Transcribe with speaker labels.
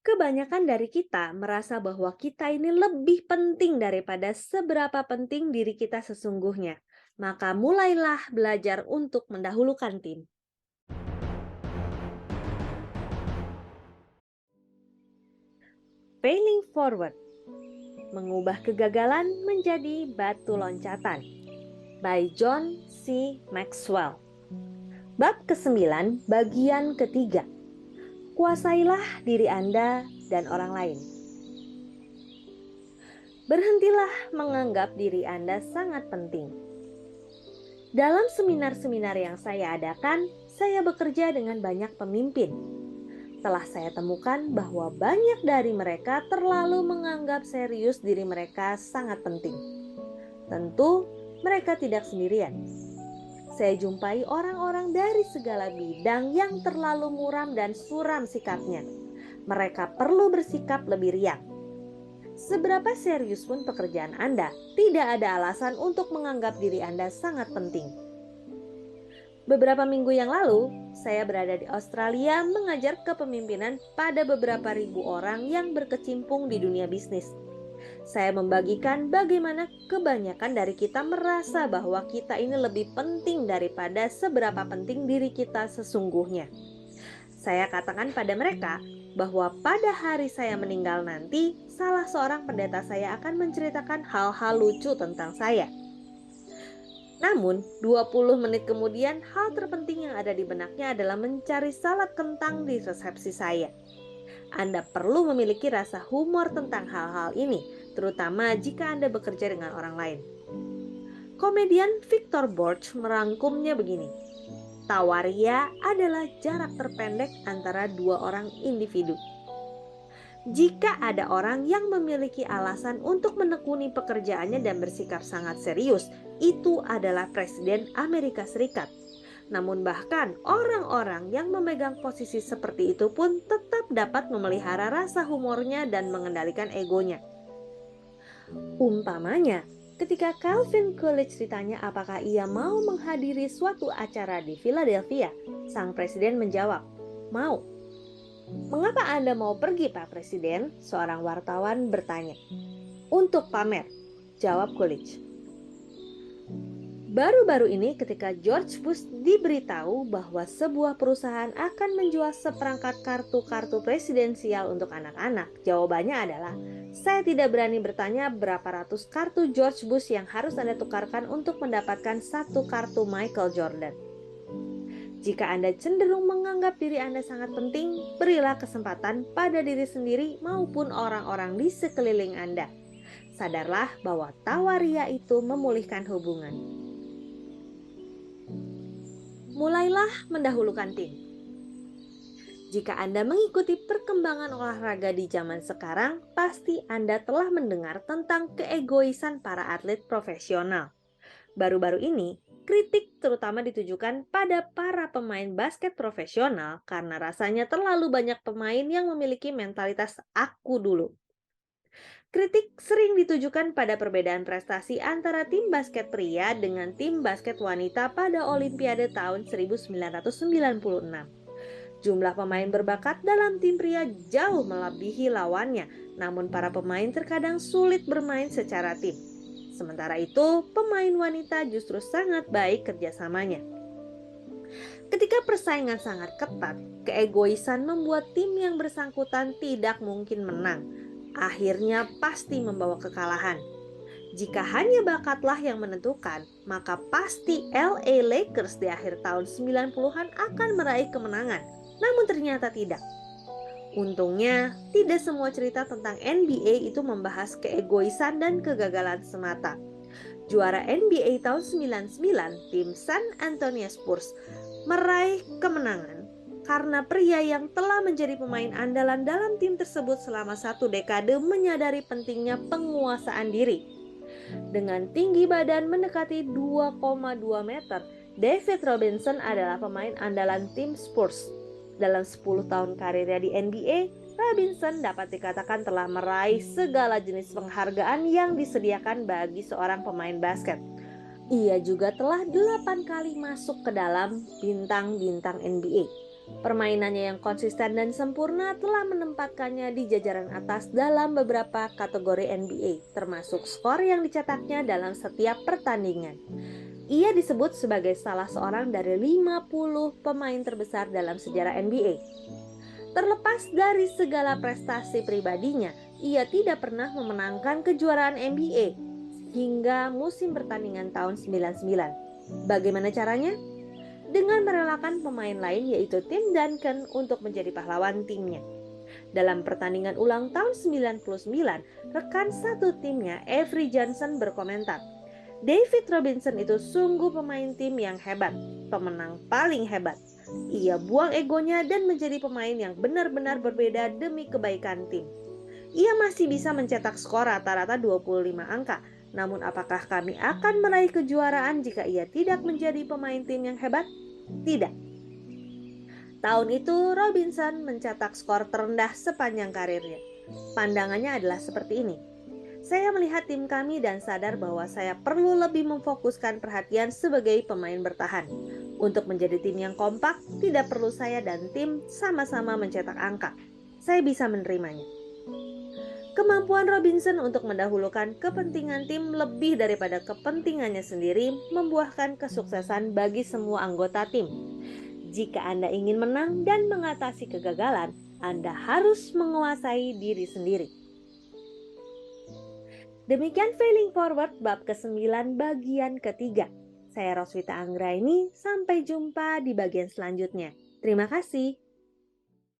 Speaker 1: Kebanyakan dari kita merasa bahwa kita ini lebih penting daripada seberapa penting diri kita sesungguhnya. Maka mulailah belajar untuk mendahulukan tim. Failing forward, mengubah kegagalan menjadi batu loncatan. By John C. Maxwell. Bab ke-9, bagian ketiga. Kuasailah diri Anda dan orang lain. Berhentilah menganggap diri Anda sangat penting. Dalam seminar-seminar yang saya adakan, saya bekerja dengan banyak pemimpin. Telah saya temukan bahwa banyak dari mereka terlalu menganggap serius diri mereka sangat penting. Tentu, mereka tidak sendirian. Saya jumpai orang-orang dari segala bidang yang terlalu muram dan suram sikapnya. Mereka perlu bersikap lebih riang. Seberapa serius pun pekerjaan Anda, tidak ada alasan untuk menganggap diri Anda sangat penting. Beberapa minggu yang lalu, saya berada di Australia mengajar kepemimpinan pada beberapa ribu orang yang berkecimpung di dunia bisnis. Saya membagikan bagaimana kebanyakan dari kita merasa bahwa kita ini lebih penting daripada seberapa penting diri kita sesungguhnya. Saya katakan pada mereka bahwa pada hari saya meninggal nanti, salah seorang pendeta saya akan menceritakan hal-hal lucu tentang saya. Namun, 20 menit kemudian, hal terpenting yang ada di benaknya adalah mencari salad kentang di resepsi saya. Anda perlu memiliki rasa humor tentang hal-hal ini, terutama jika Anda bekerja dengan orang lain. Komedian Victor Borge merangkumnya begini. Tawaria adalah jarak terpendek antara dua orang individu. Jika ada orang yang memiliki alasan untuk menekuni pekerjaannya dan bersikap sangat serius, itu adalah Presiden Amerika Serikat. Namun bahkan orang-orang yang memegang posisi seperti itu pun tetap dapat memelihara rasa humornya dan mengendalikan egonya. Umpamanya, ketika Calvin Coolidge ditanya apakah ia mau menghadiri suatu acara di Philadelphia, sang presiden menjawab, "Mau." "Mengapa Anda mau pergi, Pak Presiden?" seorang wartawan bertanya. "Untuk pamer," jawab Coolidge. Baru-baru ini ketika George Bush diberitahu bahwa sebuah perusahaan akan menjual seperangkat kartu-kartu presidensial untuk anak-anak, jawabannya adalah, "Saya tidak berani bertanya berapa ratus kartu George Bush yang harus Anda tukarkan untuk mendapatkan satu kartu Michael Jordan." Jika Anda cenderung menganggap diri Anda sangat penting, berilah kesempatan pada diri sendiri maupun orang-orang di sekeliling Anda. Sadarlah bahwa tawaria itu memulihkan hubungan. Mulailah mendahulukan tim. Jika Anda mengikuti perkembangan olahraga di zaman sekarang, pasti Anda telah mendengar tentang keegoisan para atlet profesional. Baru-baru ini, kritik terutama ditujukan pada para pemain basket profesional karena rasanya terlalu banyak pemain yang memiliki mentalitas "aku dulu". Kritik sering ditujukan pada perbedaan prestasi antara tim basket pria dengan tim basket wanita pada Olimpiade tahun 1996. Jumlah pemain berbakat dalam tim pria jauh melebihi lawannya, namun para pemain terkadang sulit bermain secara tim. Sementara itu, pemain wanita justru sangat baik kerjasamanya. Ketika persaingan sangat ketat, keegoisan membuat tim yang bersangkutan tidak mungkin menang. Akhirnya pasti membawa kekalahan. Jika hanya bakatlah yang menentukan, maka pasti LA Lakers di akhir tahun 90-an akan meraih kemenangan. Namun ternyata tidak. Untungnya, tidak semua cerita tentang NBA itu membahas keegoisan dan kegagalan semata. Juara NBA tahun 99, tim San Antonio Spurs meraih kemenangan karena pria yang telah menjadi pemain andalan dalam tim tersebut selama satu dekade menyadari pentingnya penguasaan diri. Dengan tinggi badan mendekati 2,2 meter, David Robinson adalah pemain andalan tim Spurs. Dalam 10 tahun karirnya di NBA, Robinson dapat dikatakan telah meraih segala jenis penghargaan yang disediakan bagi seorang pemain basket. Ia juga telah 8 kali masuk ke dalam bintang-bintang NBA. Permainannya yang konsisten dan sempurna telah menempatkannya di jajaran atas dalam beberapa kategori NBA, termasuk skor yang dicetaknya dalam setiap pertandingan. Ia disebut sebagai salah seorang dari 50 pemain terbesar dalam sejarah NBA. Terlepas dari segala prestasi pribadinya, ia tidak pernah memenangkan kejuaraan NBA hingga musim pertandingan tahun 99. Bagaimana caranya? Dengan merelakan pemain lain yaitu Tim Duncan untuk menjadi pahlawan timnya. Dalam pertandingan ulang tahun 99, rekan satu timnya, Avery Johnson berkomentar, David Robinson itu sungguh pemain tim yang hebat, pemenang paling hebat. Ia buang egonya dan menjadi pemain yang benar-benar berbeda demi kebaikan tim. Ia masih bisa mencetak skor rata-rata 25 angka. Namun apakah kami akan meraih kejuaraan jika ia tidak menjadi pemain tim yang hebat? Tidak. Tahun itu Robinson mencetak skor terendah sepanjang karirnya. Pandangannya adalah seperti ini. Saya melihat tim kami dan sadar bahwa saya perlu lebih memfokuskan perhatian sebagai pemain bertahan. Untuk menjadi tim yang kompak, tidak perlu saya dan tim sama-sama mencetak angka. Saya bisa menerimanya. Kemampuan Robinson untuk mendahulukan kepentingan tim lebih daripada kepentingannya sendiri membuahkan kesuksesan bagi semua anggota tim. Jika Anda ingin menang dan mengatasi kegagalan, Anda harus menguasai diri sendiri. Demikian Failing Forward bab ke-9 bagian ketiga. Saya Roswita Anggraini, sampai jumpa di bagian selanjutnya. Terima kasih.